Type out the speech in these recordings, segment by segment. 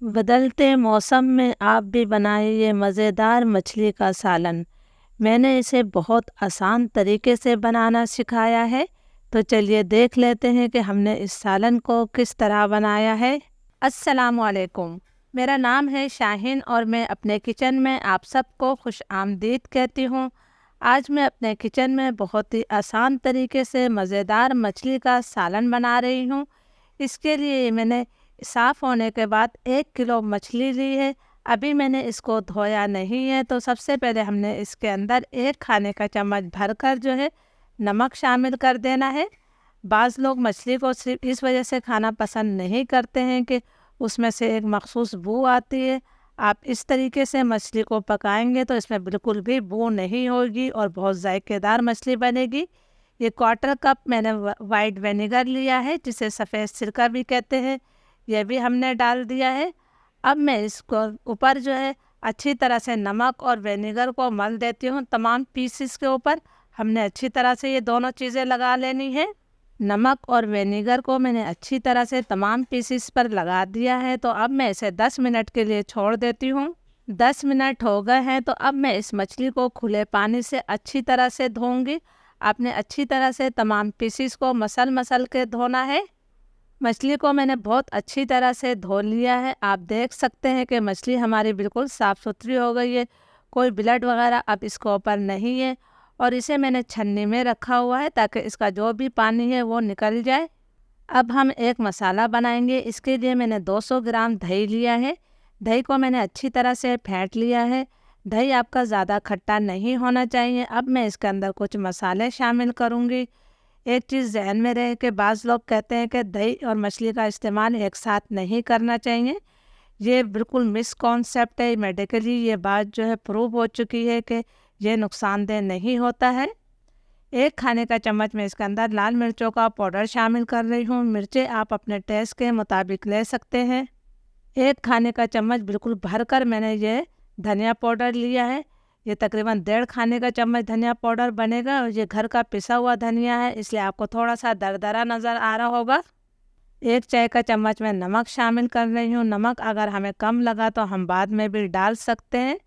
बदलते मौसम में आप भी बनाइए मज़ेदार मछली का सालन। मैंने इसे बहुत आसान तरीके से बनाना सिखाया है। तो चलिए देख लेते हैं कि हमने इस सालन को किस तरह बनाया है। अस्सलाम वालेकुम। मेरा नाम है शाहीन और मैं अपने किचन में आप सबको खुश आमदीद कहती हूँ। आज मैं अपने किचन में बहुत ही आसान तरीके से मज़ेदार मछली का सालन बना रही हूँ। इसके लिए मैंने साफ़ होने के बाद 1 किलो मछली ली है। अभी मैंने इसको धोया नहीं है। तो सबसे पहले हमने इसके अंदर 1 खाने का चम्मच भरकर जो है नमक शामिल कर देना है। बाज़ लोग मछली को सिर्फ इस वजह से खाना पसंद नहीं करते हैं कि उसमें से एक मखसूस बू आती है। आप इस तरीके से मछली को पकाएंगे तो इसमें बिल्कुल भी बू नहीं होगी और बहुत जायकेदार मछली बनेगी। ये 1/4 कप मैंने वाइट विनेगर लिया है, जिसे सफ़ेद सिरका भी कहते हैं। यह भी हमने डाल दिया है। अब मैं इसको ऊपर जो है अच्छी तरह से नमक और विनेगर को मल देती हूँ। तमाम पीसेस के ऊपर हमने अच्छी तरह से ये दोनों चीज़ें लगा लेनी है। नमक और विनेगर को मैंने अच्छी तरह से तमाम पीसेस पर लगा दिया है। तो अब मैं इसे 10 मिनट के लिए छोड़ देती हूँ। 10 मिनट हो गए हैं तो अब मैं इस मछली को खुले पानी से अच्छी तरह से धोऊंगी। आपने अच्छी तरह से तमाम पीसेस को मसल के धोना है। मछली को मैंने बहुत अच्छी तरह से धो लिया है। आप देख सकते हैं कि मछली हमारी बिल्कुल साफ़ सुथरी हो गई है। कोई ब्लड वगैरह अब इसके ऊपर नहीं है। और इसे मैंने छन्नी में रखा हुआ है ताकि इसका जो भी पानी है वो निकल जाए। अब हम एक मसाला बनाएंगे। इसके लिए मैंने 200 ग्राम दही लिया है। दही को मैंने अच्छी तरह से फेंट लिया है। दही आपका ज़्यादा खट्टा नहीं होना चाहिए। अब मैं इसके अंदर कुछ मसाले शामिल करूँगी। एक चीज़ ज़हन में रहे कि बाज़ लोग कहते हैं कि दही और मछली का इस्तेमाल एक साथ नहीं करना चाहिए। ये बिल्कुल मिसकॉन्सेप्ट है। मेडिकली ये बात जो है प्रूव हो चुकी है कि ये नुकसानदेह नहीं होता है। 1 खाने का चम्मच मैं इसके अंदर लाल मिर्चों का पाउडर शामिल कर रही हूँ। मिर्चें आप अपने टेस्ट के मुताबिक ले सकते हैं। 1 खाने का चम्मच बिल्कुल भरकर मैंने ये धनिया पाउडर लिया है। ये तकरीबन 1.5 खाने का चम्मच धनिया पाउडर बनेगा और ये घर का पिसा हुआ धनिया है, इसलिए आपको थोड़ा सा दरदरा नज़र आ रहा होगा। 1 चाय का चम्मच मैं नमक शामिल कर रही हूँ। नमक अगर हमें कम लगा तो हम बाद में भी डाल सकते हैं।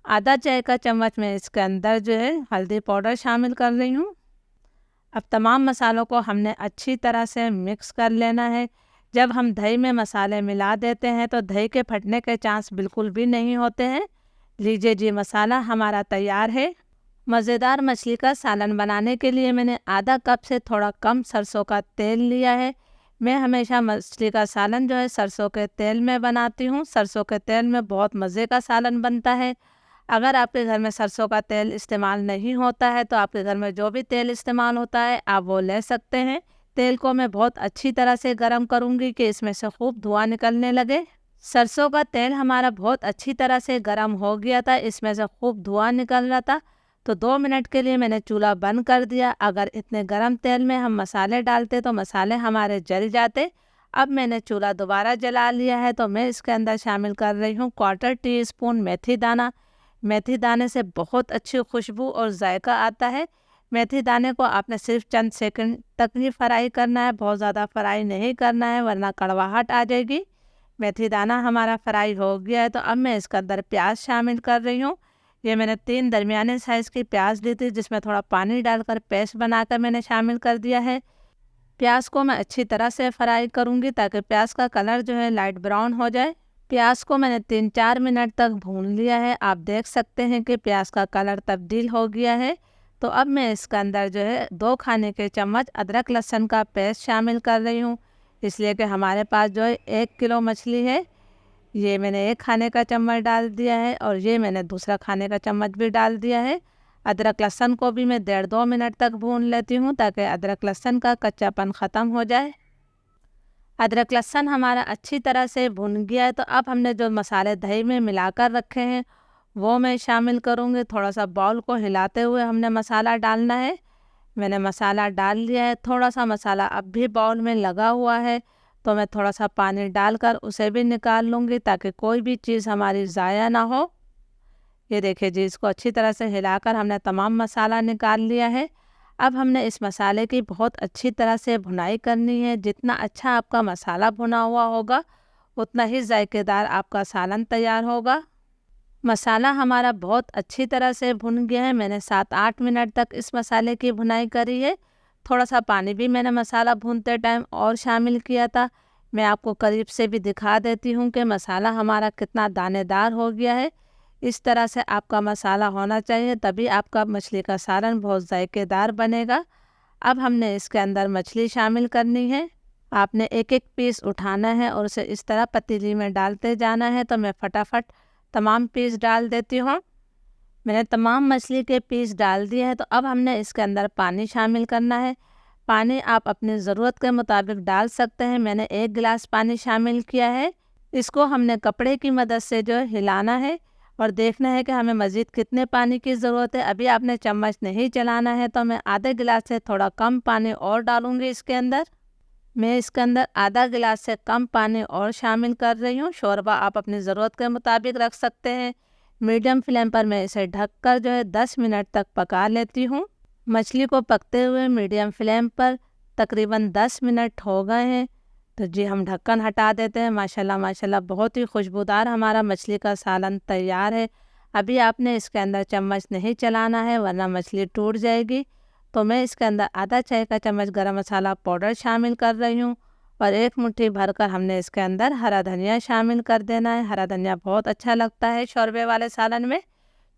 आधा चाय का चम्मच मैं इसके अंदर जो है हल्दी पाउडर शामिल कर रही हूँ। अब तमाम मसालों को हमने अच्छी तरह से मिक्स कर लेना है। जब हम दही में मसाले मिला देते हैं तो दही के फटने के चांस बिल्कुल भी नहीं होते हैं। लीजिए जी, मसाला हमारा तैयार है। मज़ेदार मछली का सालन बनाने के लिए मैंने आधा कप से थोड़ा कम सरसों का तेल लिया है। मैं हमेशा मछली का सालन जो है सरसों के तेल में बनाती हूँ। सरसों के तेल में बहुत मज़े का सालन बनता है। अगर आपके घर में सरसों का तेल इस्तेमाल नहीं होता है तो आपके घर में जो भी तेल इस्तेमाल होता है आप वो ले सकते हैं। तेल को मैं बहुत अच्छी तरह से गर्म करूँगी कि इसमें से खूब धुआं निकलने लगे। सरसों का तेल हमारा बहुत अच्छी तरह से गर्म हो गया था, इसमें से खूब धुआं निकल रहा था। तो 2 मिनट के लिए मैंने चूल्हा बंद कर दिया। अगर इतने गर्म तेल में हम मसाले डालते तो मसाले हमारे जल जाते। अब मैंने चूल्हा दोबारा जला लिया है। तो मैं इसके अंदर शामिल कर रही हूँ 1/4 टीस्पून मेथी दाना। मेथी दाने से बहुत अच्छी खुशबू और जायका आता है। मेथी दाने को आपने सिर्फ चंद सेकंड तक ही फ्राई करना है, बहुत ज़्यादा फ्राई नहीं करना है वरना कड़वाहट आ जाएगी। मेथी दाना हमारा फ्राई हो गया है। तो अब मैं इसके अंदर प्याज शामिल कर रही हूँ। ये मैंने 3 दरमियाने साइज़ की प्याज ली थी, जिसमें थोड़ा पानी डालकर पेस्ट बनाकर मैंने शामिल कर दिया है। प्याज को मैं अच्छी तरह से फ्राई करूँगी ताकि प्याज का कलर जो है लाइट ब्राउन हो जाए। प्याज को मैंने 3-4 मिनट तक भून लिया है। आप देख सकते हैं कि प्याज का कलर तब्दील हो गया है। तो अब मैं इसके अंदर जो है 2 खाने के चम्मच अदरक लहसुन का पेस्ट शामिल कर रही हूँ, इसलिए कि हमारे पास जो है 1 किलो मछली है। ये मैंने 1 खाने का चम्मच डाल दिया है और ये मैंने दूसरा खाने का चम्मच भी डाल दिया है। अदरक लहसुन को भी मैं 1.5-2 मिनट तक भून लेती हूँ ताकि अदरक लहसुन का कच्चापन ख़त्म हो जाए। अदरक लहसुन हमारा अच्छी तरह से भुन गया है। तो अब हमने जो मसाले दही में मिलाकर रखे हैं वो मैं शामिल करूँगी। थोड़ा सा बाउल को हिलाते हुए हमने मसाला डालना है। मैंने मसाला डाल लिया है। थोड़ा सा मसाला अब भी बाउल में लगा हुआ है, तो मैं थोड़ा सा पानी डालकर उसे भी निकाल लूँगी ताकि कोई भी चीज़ हमारी ज़ाया ना हो। ये देखिए जी, इसको अच्छी तरह से हिलाकर हमने तमाम मसाला निकाल लिया है। अब हमने इस मसाले की बहुत अच्छी तरह से भुनाई करनी है। जितना अच्छा आपका मसाला भुना हुआ होगा उतना ही जायकेदार आपका सालन तैयार होगा। मसाला हमारा बहुत अच्छी तरह से भुन गया है। मैंने 7-8 मिनट तक इस मसाले की भुनाई करी है। थोड़ा सा पानी भी मैंने मसाला भूनते टाइम और शामिल किया था। मैं आपको करीब से भी दिखा देती हूँ कि मसाला हमारा कितना दानेदार हो गया है। इस तरह से आपका मसाला होना चाहिए, तभी आपका मछली का सालन बहुत जायकेदार बनेगा। अब हमने इसके अंदर मछली शामिल करनी है। आपने एक एक पीस उठाना है और उसे इस तरह पतीली में डालते जाना है। तो मैं फटाफट तमाम पीस डाल देती हूँ। मैंने तमाम मछली के पीस डाल दिए हैं। तो अब हमने इसके अंदर पानी शामिल करना है। पानी आप अपनी ज़रूरत के मुताबिक डाल सकते हैं। मैंने 1 गिलास पानी शामिल किया है। इसको हमने कपड़े की मदद से जो है हिलाना है और देखना है कि हमें मज़ीद कितने पानी की ज़रूरत है। अभी आपने चम्मच नहीं चलाना है, तो मैं आधे गिलास से थोड़ा कम पानी और डालूँगी इसके अंदर। मैं इसके अंदर आधा गिलास से कम पानी और शामिल कर रही हूँ। शोरबा आप अपनी ज़रूरत के मुताबिक रख सकते हैं। मीडियम फ्लेम पर मैं इसे ढककर जो है 10 मिनट तक पका लेती हूँ। मछली को पकते हुए मीडियम फ्लेम पर तकरीबन 10 मिनट हो गए हैं। तो जी हम ढक्कन हटा देते हैं। माशाल्लाह माशाल्लाह बहुत ही खुशबूदार हमारा मछली का सालन तैयार है। अभी आपने इसके अंदर चम्मच नहीं चलाना है, वरना मछली टूट जाएगी। तो मैं इसके अंदर आधा चाय का चम्मच गरम मसाला पाउडर शामिल कर रही हूँ और 1 मुट्ठी भरकर हमने इसके अंदर हरा धनिया शामिल कर देना है। हरा धनिया बहुत अच्छा लगता है शोरबे वाले सालन में।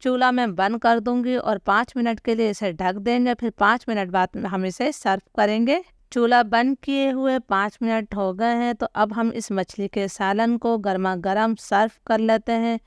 चूल्हा मैं बंद कर दूंगी और 5 मिनट के लिए इसे ढक देंगे। फिर 5 मिनट बाद में हम इसे सर्व करेंगे। चूल्हा बंद किए हुए 5 मिनट हो गए हैं। तो अब हम इस मछली के सालन को गर्मा गर्म सर्व कर लेते हैं।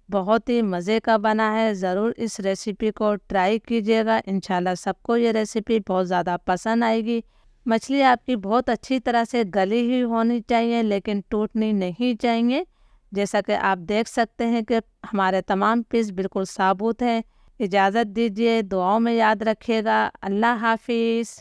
बहुत ही मज़े का बना है। ज़रूर इस रेसिपी को ट्राई कीजिएगा। इंशाल्लाह सबको ये रेसिपी बहुत ज़्यादा पसंद आएगी। मछली आपकी बहुत अच्छी तरह से गली हुई होनी चाहिए, लेकिन टूटनी नहीं चाहिए। जैसा कि आप देख सकते हैं कि हमारे तमाम पीस बिल्कुल साबुत हैं। इजाज़त दीजिए, दुआओं में याद रखिएगा। अल्लाह हाफिज़।